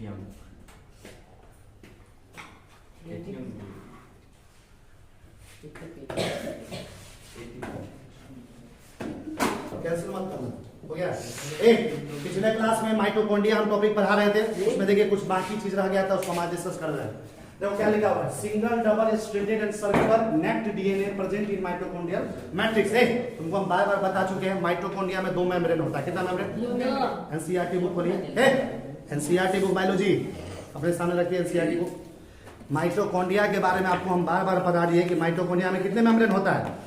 Cancel मत करना, हो गया। पिछले क्लास में माइटोकॉन्ड्रिया हम टॉपिक पढ़ा रहे थे, उसमें देखिए कुछ बाकी चीज रह गया था, उसको हम आज डिस्कस कर रहे हैं। देखो क्या लिखा हुआ है, single double stranded and circular naked DNA present in mitochondrial matrix. तुमको हम बार बार बता चुके हैं, माइटोकॉन्ड्रिया में 2 मेम्ब्रेन होता है। कितना मेम्ब्रेन? एनसीईआरटी बुक खोलिए, एनसीईआरटी बुक बायोलॉजी अपने सामने रखिए, एनसीईआरटी बुक। माइटोकॉन्ड्रिया के बारे में आपको हम बार बार बता दिए कि माइटोकॉन्ड्रिया में कितने मेम्ब्रेन होता है।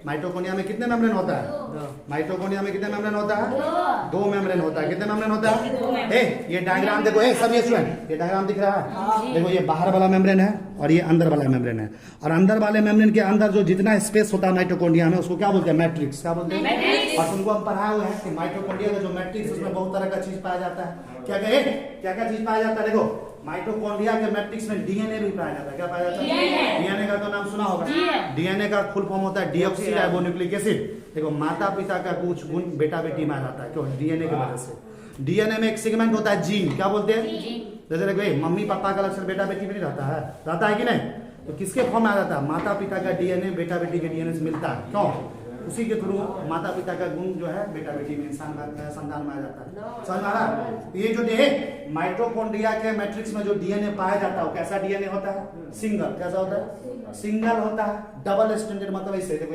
माइटोकॉन्ड्रिया में कितने मेम्ब्रेन होता है? माइटोकॉन्ड्रिया में कितने मेम्ब्रेन होता है? 2 मेम्ब्रेन होता है। कितने मेम्ब्रेन होता है? ये डायग्राम देखो, सब ये स्टूडेंट, ये डायग्राम दिख रहा है? देखो ये बाहर वाला मेम्ब्रेन है और ये अंदर वाला मेम्ब्रेन है, और अंदर वाले मेम्ब्रेन के अंदर जो जितना स्पेस होता है माइटोकॉन्ड्रिया में, उसको क्या बोलते हैं? मैट्रिक्स। क्या बोलते हैं? और तुमको हम पढ़ाए हुए हैं कि माइटोकॉन्ड्रिया का जो मैट्रिक्स, उसमें बहुत तरह का चीज पाया जाता है। क्या क्या चीज पाया जाता है? देखो माइटोकॉन्ड्रिया के मैट्रिक्स में डीएनए भी पाया जाता है। क्या पाया जाता है? डीएनए का तो नाम सुना होगा। डीएनए का फुल फॉर्म होता है डीऑक्सीराइबोन्यूक्लिक एसिड। देखो माता पिता का कुछ गुण बेटा बेटी में आ जाता है, क्यों? डीएनए की वजह से। डीएनए में एक सेगमेंट होता है जीन। क्या बोलते हैं? जैसे देखो मम्मी पापा का लक्षण बेटा बेटी में नहीं रहता है, रहता है कि नहीं? तो किसके फॉर्म में आ जाता है? माता पिता का डीएनए बेटा बेटी के डीएनए से मिलता है। क्यों? उसी के थ्रू माता पिता का गुण जो है बेटा बेटी में इंसान का संतान में आ जाता है। समझ में आ रहा? ये जो माइटोकॉन्ड्रिया के मैट्रिक्स में जो डीएनए पाया जाता है, वो कैसा डीएनए होता है? सिंगल। कैसा होता है? सिंगल होता है। डबल स्टैंडर्ड मतलब ऐसे, देखो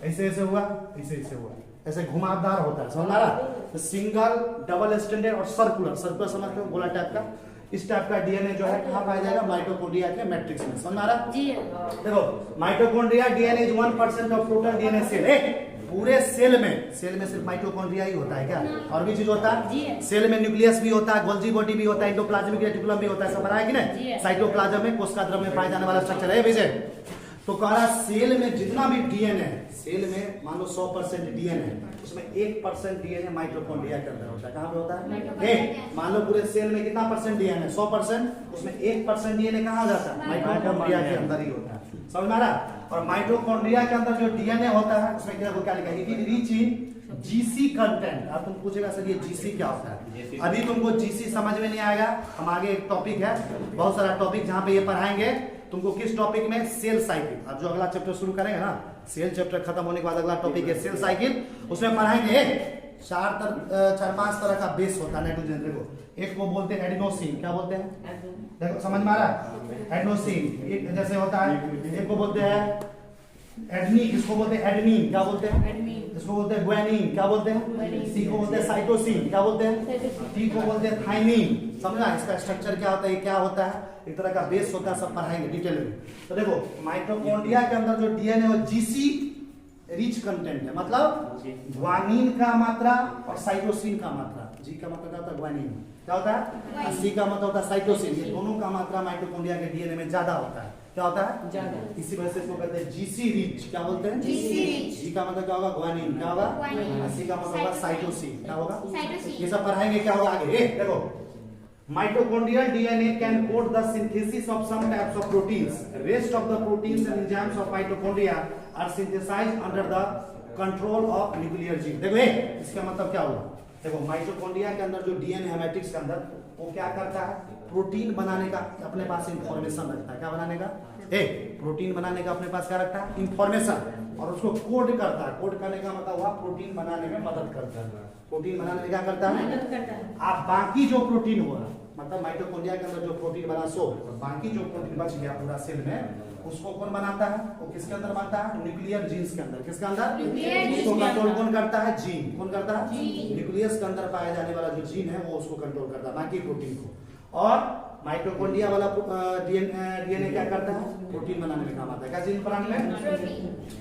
ऐसे ऐसे हुआ, ऐसे हुआ, ऐसे घुमावदार होता है। समझ में आ रहा? सिंगल, डबल स्टैंडर्ड और सर्कुलर। सर्कुलर समझते हो, गोला टाइप का। इस टाइप का डीएनए जो है कहाँ पाया जाएगा? माइटोकॉन्ड्रिया के मैट्रिक्स में। समझ आ रहा? देखो mitochondria DNA is 1% of total DNA cell. पूरे सेल में सिर्फ माइटोकॉन्ड्रिया ही होता है क्या? और भी चीज होता है? सेल में न्यूक्लियस भी होता है, गोल्जी बॉडी भी होता है, एंडोप्लाज्मिक रेटिकुलम भी होता है। सब पता है कि नहीं? साइटोप्लाज्म में कोशिका में पाए जाने वाला स्ट्रक्चर है विजय। तो कह रहा सेल में जितना भी डीएनए है, सेल में मान लो 100% डीएनए है, उसमें 1% डीएनए माइटोकॉन्ड्रिया के अंदर होता है। कहाँ पे होता है? मान लो पूरे सेल में कितना परसेंट डीएनए? 100%, उसमें 1% डीएनए कहाँ जाता है? माइटोकॉन्ड्रिया के अंदर ही होता है। समझ में आ रहा? और माइटोकॉन्ड्रिया के अंदर जो डीएनए होता है, उसमें क्या लिखा है? It is rich in GC content. अब तुम पूछेगा सर ये जीसी क्या होता है? अभी तुमको जीसी समझ में नहीं आएगा, हम आगे एक टॉपिक है, बहुत सारा टॉपिक जहाँ पे ये पढ़ाएंगे तुमको। किस टॉपिक में? Cell cycle. अब जो अगला चैप्टर शुरू करेंगे ना, सेल चैप्टर खत्म होने के बाद अगला टॉपिक है सेल साइकिल। उसमें पढ़ाएंगे 4-5 तरह का बेस होता है नाइट्रोजन। देखो एक को बोलते हैं एडिनोसिन। क्या बोलते हैं? देखो समझ में आ रहा है? एडिनोसिन एक जैसे होता है। एक को बोलते हैं एडनिन, इसको बोलते हैं एडनिन। क्या बोलते हैं? इसको बोलते हैं ग्वानिन। क्या बोलते हैं? सी को बोलते हैं साइटोसिन। क्या बोलते हैं? टी को बोलते हैं थाइमिन। समझा? इसका स्ट्रक्चर क्या होता है, ये क्या होता है, एक तरह का बेस होता है, सब पढ़ाएंगे डिटेल में। तो देखो माइटोकॉन्ड्रिया के अंदर जो डीएनए है जीसी रिच कंटेंट है, मतलब ग्वानिन का मात्रा और साइटोसिन का मात्रा। जी का मतलब क्या होता है? ग्वानिन। क्या होता है? सी का मतलब होता है साइटोसिन। ये दोनों का मात्रा माइटोकॉन्ड्रिया के डीएनए में ज्यादा होता है। क्या होता है? ज्यादा। इसी वजह से इसको कहते हैं जीसी रिच। क्या बोलते हैं? GC rich. जी का मतलब क्या होगा? ग्वानिन। क्या होगा? सी का मतलब होगा साइटोसिन। क्या होगा? ये सब पढ़ाएंगे। क्या होगा आगे? देखो mitochondrial DNA can code the synthesis of some types of proteins. Rest of the proteins and enzymes of mitochondria are synthesized under the control of nuclear gene. देखो इसका मतलब क्या हुआ? देखो माइटोकॉन्ड्रिया के अंदर जो डीएनए है मैट्रिक्स के अंदर, वो क्या करता है? प्रोटीन बनाने का अपने पास इंफॉर्मेशन रखता है। क्या बनाने का? प्रोटीन बनाने का अपने पास क्या रखता है? इंफॉर्मेशन। और उसको कोड करता है। कोड करने का मतलब हुआ प्रोटीन बनाने में मदद करता है। प्रोटीन बनाने में क्या करता है? आप बाकी जो प्रोटीन हुआ, मतलब माइटोकॉन्ड्रिया के अंदर जो प्रोटीन बना सो, बाकी जो प्रोटीन बच गया पूरा सेल में, उसको कौन बनाता है? वो किसके अंदर बनता है? न्यूक्लियर जीन्स के अंदर। किसके अंदर? उसको कंट्रोल कौन करता है? जीन। कौन करता है? न्यूक्लियस के अंदर पाया जाने वाला जो जीन है वो उसको कंट्रोल करता है, बाकी प्रोटीन को। और माइटोकॉन्ड्रिया वाला डीएनए क्या करता है? प्रोटीन बनाने में काम आता है। क्या चीज बनाने में?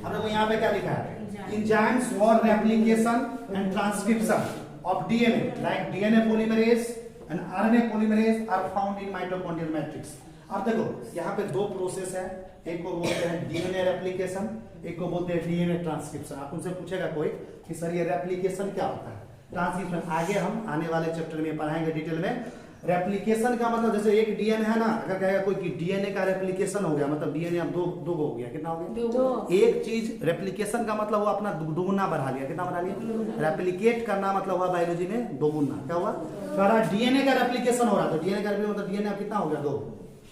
अब देखो यहाँ पे क्या लिखा है? Enzymes for replication and transcription of DNA like DNA polymerase and RNA polymerase are found in mitochondrial matrix. अब देखो यहाँ पे 2 प्रोसेस है, एक को बोलते हैं डीएनए रेप्लिकेशन, एक को बोलते हैं डीएनए ट्रांसक्रिप्शन। आप उनसे पूछेगा कोई कि सर ये रेप्लिकेशन क्या होता है, ट्रांसक्रिप्शन आगे हम आने वाले चैप्टर में पढ़ाएंगे डिटेल में। रेप्लिकेशन का मतलब जैसे एक डीएनए है ना, अगर कहेगा कोई कि डीएनए का रेप्लिकेशन हो गया, मतलब डीएनए अब दो हो गया, कितना हो गया? दो। एक चीज रेप्लिकेशन का मतलब वो अपना दुगुना बढ़ा लिया, कितना बढ़ा लिया? रेप्लिकेट करना मतलब हुआ बायोलॉजी में दोगुना, क्या हुआ? सारा डीएनए का रेप्लिकेशन हो रहा, तो डीएनए का मतलब डीएनए कितना हो गया? 2।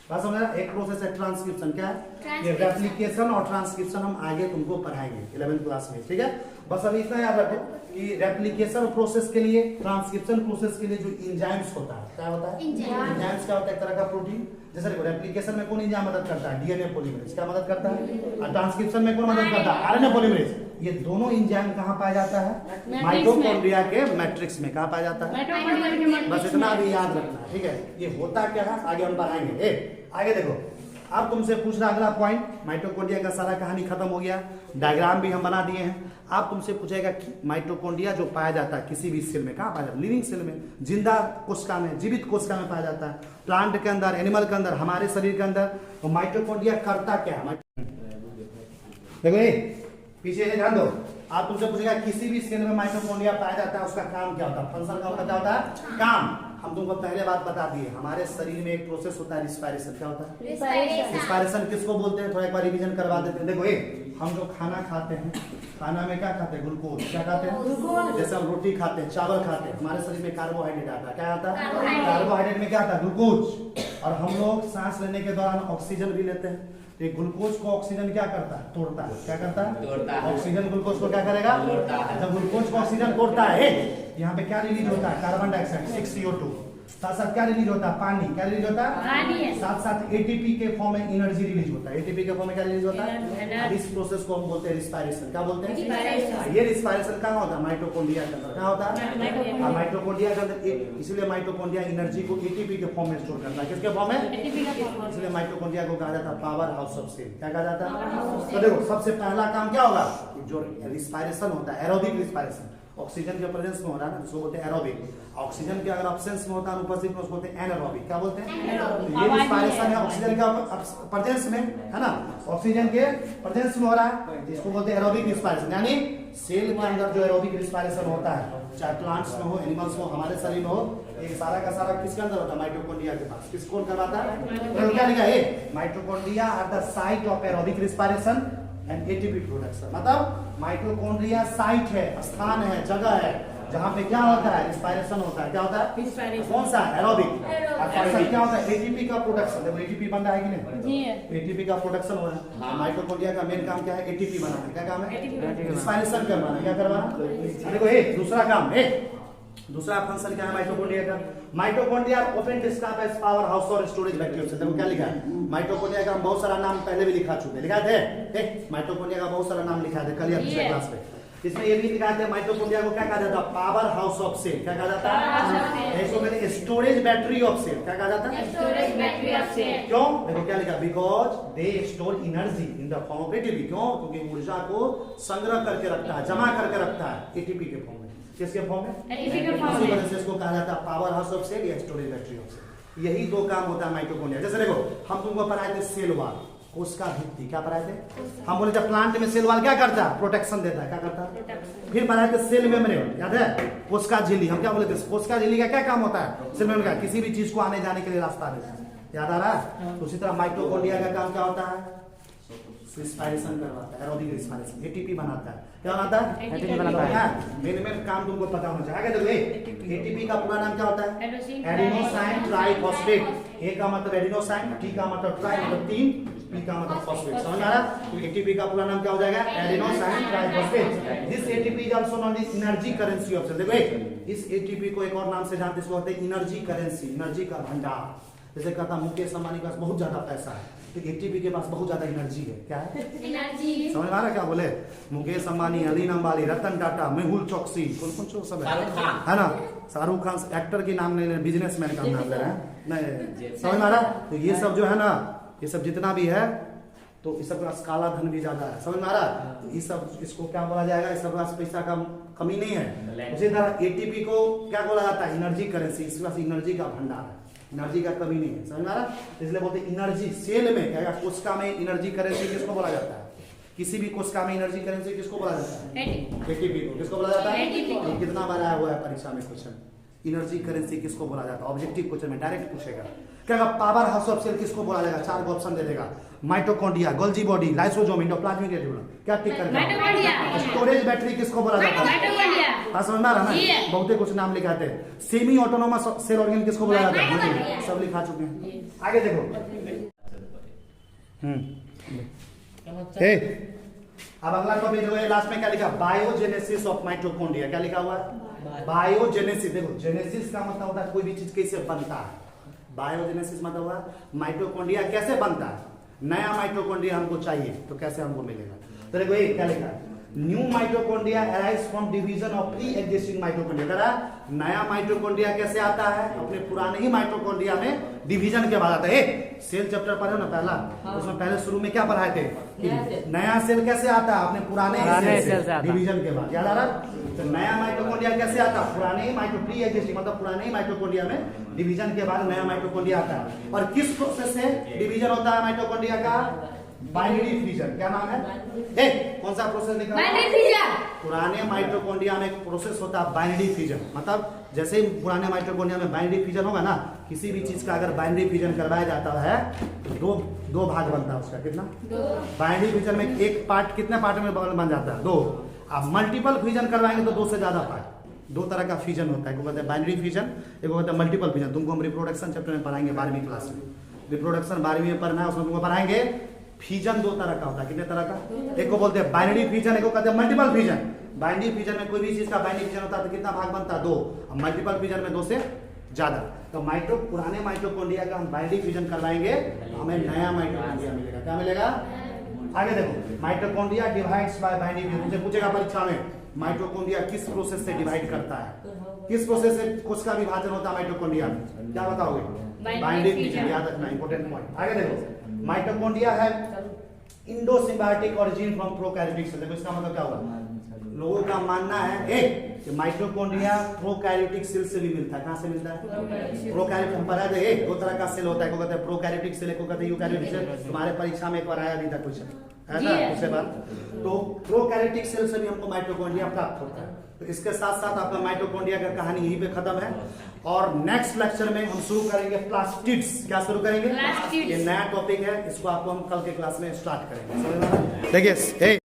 बात समझ रहा? एक प्रोसेस है ट्रांसक्रिप्शन, क्या है? ये रेप्लिकेशन और ट्रांसक्रिप्शन हम आगे तुमको पढ़ाएंगे 11th क्लास में, ठीक है? बस अभी इतना याद रखो कि रेप्लिकेशन प्रोसेस के लिए, ट्रांसक्रिप्शन प्रोसेस के लिए जो एंजाइम्स होता है, क्या होता है? एंजाइम्स क्या होता है? एक तरह का प्रोटीन। जैसे देखो रेप्लिकेशन में कौन एंजाइम मदद करता है? DNA polymerase. क्या मदद करता है? और ट्रांसक्रिप्शन में कौन मदद करता है? RNA polymerase. ये दोनों एंजाइम कहाँ पाया जाता है? माइटोकॉन्ड्रिया के मैट्रिक्स में। कहाँ पाया जाता है? बस इतना भी याद रखना, ठीक है? ये होता क्या है आगे हम पढ़ाएंगे। आगे देखो, अब तुमसे पूछ रहा अगला पॉइंट, माइटोकॉन्ड्रिया का सारा कहानी खत्म हो गया, डायग्राम भी हम बना दिए हैं। आप तुमसे पूछेगा कि माइटोकॉन्ड्रिया जो पाया जाता है किसी भी सेल में, कहाँ पाया जाता है? लिविंग सेल में, जिंदा कोशिका में, जीवित कोशिका में पाया जाता है, प्लांट के अंदर, एनिमल के अंदर, हमारे शरीर के अंदर। तो माइटोकॉन्ड्रिया करता क्या है? देखो ये पीछे ध्यान दो, आप तुमसे पूछेगा किसी भी सेल में माइटोकॉन्ड्रिया पाया जाता है, उसका काम क्या होता है? फंक्शन का मतलब क्या होता है? काम। हम तुमको पहले बात बता दिए, हमारे शरीर में एक प्रोसेस होता है रिस्पायरेशन। क्या होता है? रिस्पायरेशन किसको बोलते हैं? थोड़ा एक बार रिवीजन करवा देते हैं। देखो ये हम जो खाना खाते हैं, खाना में क्या खाते हैं? ग्लूकोज। क्या खाते हैं? जैसे हम रोटी खाते हैं, चावल खाते हैं, हमारे शरीर में कार्बोहाइड्रेट आता है। क्या आता है? कार्बोहाइड्रेट में क्या आता है? ग्लूकोज। और हम लोग सांस लेने के दौरान ऑक्सीजन भी लेते हैं, तो ग्लूकोज को ऑक्सीजन क्या करता है? तोड़ता है। क्या करता है? ऑक्सीजन ग्लूकोज को क्या करेगा? जब ग्लूकोज को ऑक्सीजन तोड़ता है, यहाँ पे क्या रिलीज होता है? Carbon dioxide 6CO2। साथ साथ क्या रिलीज होता है? पानी। क्या रिलीज होता है? साथ साथ एटीपी के फॉर्म में एनर्जी रिलीज होता है। एटीपी के फॉर्म में क्या रिलीज होता है? इस प्रोसेस को हम बोलते हैं रिस्पायरेशन। क्या बोलते हैं? ये रिस्पायरेशन कहाँ होता है? माइटोकॉन्ड्रिया के अंदर। क्या होता है? माइटोकॉन्ड्रिया के अंदर। इसलिए माइटोकॉन्ड्रिया एनर्जी को एटीपी के फॉर्म में स्टोर करता है। किसके फॉर्म में? इसलिए माइटोकॉन्ड्रिया को कहा जाता है पावर हाउस ऑफ सेल। क्या कहा जाता है? तो देखो सबसे पहला काम क्या होगा? जो रिस्पायरेशन होता है, एरोबिक रिस्पायरेशन, ऑक्सीजन के प्रेजेंस में हो रहा है ना, जिसको बोलते हैं एरोबिक। ऑक्सीजन के अगर एब्सेंस में होता है, अनुपस्थित में, उसको बोलते हैं एनारोबिक। क्या बोलते हैं? ये रिस्पायरेशन है ऑक्सीजन का प्रेजेंस में, है ना, ऑक्सीजन के प्रेजेंस में हो रहा है, इसको बोलते हैं एरोबिक रिस्पायरेशन। यानी सेल के अंदर जो एरोबिक रिस्पायरेशन होता है, चाहे प्लांट्स में हो, एनिमल्स में हो, हमारे शरीर में हो, एक सारा का सारा किसके अंदर होता है? माइटोकॉन्ड्रिया के पास। किसको करवाता है? क्या लिखा है? Mitochondria are the site of aerobic respiration and ATP production. मतलब माइटोकॉन्ड्रिया साइट है, स्थान है, जगह है, जहाँ पे क्या होता है? रिस्पायरेशन होता है। क्या होता है? कौन सा? एरोबिक। क्या होता है? एटीपी का प्रोडक्शन। देखो एटीपी बन रहा है कि नहीं? एटीपी का प्रोडक्शन हो रहा है। माइटोकॉन्ड्रिया का मेन काम क्या है? एटीपी बनाना। क्या काम है? रिस्पायरेशन करवाना। क्या करवाना? देखो ये दूसरा काम है, दूसरा फंक्शन क्या है माइटोकॉन्ड्रिया का? Mitochondria open describe as power house और स्टोरेज वैक्यूम। देखो क्या लिखा है? माइटोकॉन्ड्रिया का हम बहुत सारा नाम पहले भी लिखा चुके, लिखा थे। माइटोकॉन्ड्रिया का बहुत सारा नाम लिखा था कल या पिछले क्लास में। इसमें ये भी लिखा था माइटोकॉन्ड्रिया को क्या कहा जाता है? Power house of cell. क्या कहा जाता है? इसको कहते हैं स्टोरेज बैटरी ऑफ सेल। क्या कहा जाता है? Storage battery of cell. क्यों? देखो क्या लिखा? Because they store energy in the form of ATP. क्यों? क्योंकि ऊर्जा को संग्रह करके रखता है, जमा करके रखता है एटीपी के फॉर्म में। किसके फॉर्म में? एटीपी के फॉर्म में। इसी वजह से इसको कहा जाता है पावर हाउस ऑफ सेल या स्टोरेज बैटरी ऑफ सेल। यही दो काम होता है माइटोकॉन्ड्रिया। जैसे देखो हम तुमको पढ़ाए थे सेल वॉल, कोशिका भित्ति। क्या पढ़ाए थे? हम बोले जब प्लांट में सेल वॉल क्या करता है? प्रोटेक्शन देता है। क्या करता है? फिर पढ़ाए थे सेल मेम्ब्रेन, याद है? कोशिका झिल्ली। हम क्या बोले थे? कोशिका झिल्ली का क्या काम होता है? सेल मेम्ब्रेन का किसी भी चीज को आने जाने के लिए रास्ता देता है। याद आ रहा है? तो उसी तरह माइटोकॉन्ड्रिया का काम क्या होता है? रिस्पायरेशन करवाता है, एरोबिक रिस्पायरेशन, एटीपी बनाता है। क्या बनाता है? एटीपी बनाता है। मेन काम तुमको पता होना चाहिए। आगे देखो एटीपी का पूरा नाम क्या होता है? Adenosine triphosphate. ए का मतलब एडेनोसाइन, टी का मतलब ट्राई मतलब 3, पी का मतलब फॉस्फेट। समझ आ रहा? तो एटीपी का पूरा नाम क्या हो जाएगा? Adenosine triphosphate. This ATP is also known as energy currency of cell. देखो इस एटीपी को एक और नाम से जानते हैं, इसको कहते हैं एनर्जी करेंसी, एनर्जी का भंडार। जैसे कहता मुकेश अंबानी के पास बहुत ज्यादा पैसा है, तो एटीपी के पास बहुत ज्यादा एनर्जी है। क्या है? एनर्जी। समझ आ रहा क्या बोले? मुकेश अंबानी, अलीन अंबानी, रतन टाटा, मेहुल चौकसी, कौन कौन सब है ना? शाहरुख खान एक्टर के नाम नहीं, बिजनेसमैन का नाम ले रहे हैं। नहीं समझ आ रहा? तो ये सब जो है ना, ये सब जितना भी है, तो इस सब का काला धन भी ज्यादा है। समझ में आ रहा? तो ये सब इसको क्या बोला जाएगा? इस सब पास पैसा का कमी नहीं है। उसी तरह एटीपी को क्या बोला जाता है? Energy currency. इसके पास एनर्जी का भंडार है, एनर्जी का कमी नहीं है। समझ में आ रहा? इसलिए बोलते हैं एनर्जी। सेल में क्या है? कोशिका में एनर्जी करेंसी किसको बोला जाता है? किसी भी कोशिका में एनर्जी करेंसी किसको बोला जाता है? एटीपी को। किसको बोला जाता है? कितना बार आया हुआ है परीक्षा में क्वेश्चन? एनर्जी करेंसी किसको बोला जाता है? ऑब्जेक्टिव क्वेश्चन में डायरेक्ट पूछेगा। क्या पावर हाउस ऑफ सेल किसको बोला जाएगा? 4 ऑप्शन दे देगा। Mitochondria, Golgi body, lysosome, endoplasmic reticulum. क्या टिक करना? स्टोरेज बैटरी किसको बोला जाता है? हाँ समझ में आ रहा है? बहुत कुछ नाम लिखाते हैं। सेमी ऑटोनोमस सेल ऑर्गन किसको बोला जाता है? सब लिखा चुके हैं। आगे देखो। अब अगला टॉपिक देखो, लास्ट में क्या लिखा? Biogenesis of mitochondria. क्या लिखा हुआ है? बायोजेनेसिस। देखो जेनेसिस का मतलब होता है कोई भी चीज कैसे बनता है। बायोजेनेसिस मतलब हुआ माइटोकॉन्ड्रिया कैसे बनता है। नया माइटोकॉन्ड्रिया हमको चाहिए तो कैसे हमको मिलेगा? तो देखो ये क्या लिखा है? New mitochondria arise from division of pre existing mitochondria. कह रहा नया माइटोकॉन्ड्रिया कैसे आता है? अपने पुराने ही माइटोकॉन्ड्रिया में डिवीजन के बाद आता है। सेल चैप्टर पढ़े ना पहला, उसमें पहले शुरू में क्या पढ़ाए थे कि नया सेल कैसे आता है? अपने पुराने सेल से डिवीजन के बाद। याद आ रहा? तो नया माइटोकॉन्ड्रिया कैसे आता है? पुराने ही प्री एग्जिस्टिंग मतलब पुराने ही माइटोकॉन्ड्रिया में डिवीजन के बाद नया माइटोकॉन्ड्रिया आता है। और किस प्रोसेस से डिवीजन होता है माइटोकॉन्ड्रिया का? Binary fusion. क्या नाम है? कौन सा प्रोसेस लिखा है? पुराने माइटोकॉन्ड्रिया में एक प्रोसेस होता है बाइनरी फ्यूजन। मतलब जैसे ही पुराने माइटोकॉन्ड्रिया में बाइनरी फ्यूजन होगा ना, किसी भी चीज का अगर बाइनरी फ्यूजन करवाया जाता है तो दो भाग बनता है उसका। कितना? बाइनरी फ्यूजन में एक पार्ट कितने पार्ट में बन जाता है? 2। अब मल्टीपल फ्यूजन करवाएंगे तो 2 से ज्यादा पार्ट। 2 तरह का फ्यूजन होता है। एक कहते हैं बाइनरी फ्यूजन, एक कहते हैं मल्टीपल फ्यूजन। तुमको हम रिप्रोडक्शन चैप्टर में पढ़ाएंगे 12वीं क्लास में। रिप्रोडक्शन 12वीं में पढ़ना है, उसमें तुमको पढ़ाएंगे फ्यूजन 2 तरह का होता है। कितने तरह का? एक को बोलते हैं बाइनरी फ्यूजन, एक को कहते हैं मल्टीपल फ्यूजन। बाइनरी फ्यूजन में कोई भी चीज का बाइनरी फ्यूजन होता है तो कितना भाग बनता है? 2। अब मल्टीपल फ्यूजन में 2 से ज्यादा। तो पुराने माइटोकॉन्ड्रिया का हम बाइनरी फ्यूजन करवाएंगे तो हमें नया माइटोकॉन्ड्रिया मिलेगा। क्या मिलेगा? आगे देखो, mitochondria divides bye binary fusion. तुमसे पूछेगा परीक्षा में माइटोकॉन्ड्रिया किस प्रोसेस से डिवाइड करता है? किस प्रोसेस से कोश का विभाजन होता है माइटोकॉन्ड्रिया में? क्या बताओगे? Binary fusion. याद रखना, इंपॉर्टेंट पॉइंट। आगे देखो, माइटोकॉन्ड्रिया है इंडोसिम्बायोटिक ओरिजिन फ्रॉम प्रोकैरियोटिक सेल। देखो इसका मतलब क्या हुआ? लोगों का मानना है कि माइटोकॉन्ड्रिया प्रोकैरियोटिक सेल से भी मिलता है। कहां से मिलता है? प्रोकैरियोटिक। हम पढ़ा थे 2 तरह का सेल होता है, को कहते हैं प्रोकैरियोटिक सेल, को कहते हैं यूकैरियोटिक सेल। तुम्हारे परीक्षा में एक बार आया भी था कुछ ऐसा उसके बाद। तो प्रोकैरियोटिक सेल से भी हमको माइटोकॉन्ड्रिया प्राप्त होता है। तो इसके साथ साथ आपका माइटोकॉन्ड्रिया का कहानी यहीं पे खत्म है। और नेक्स्ट लेक्चर में हम शुरू करेंगे प्लास्टिड्स। क्या शुरू करेंगे? ये नया टॉपिक है, इसको आपको हम कल के क्लास में स्टार्ट करेंगे। देखिए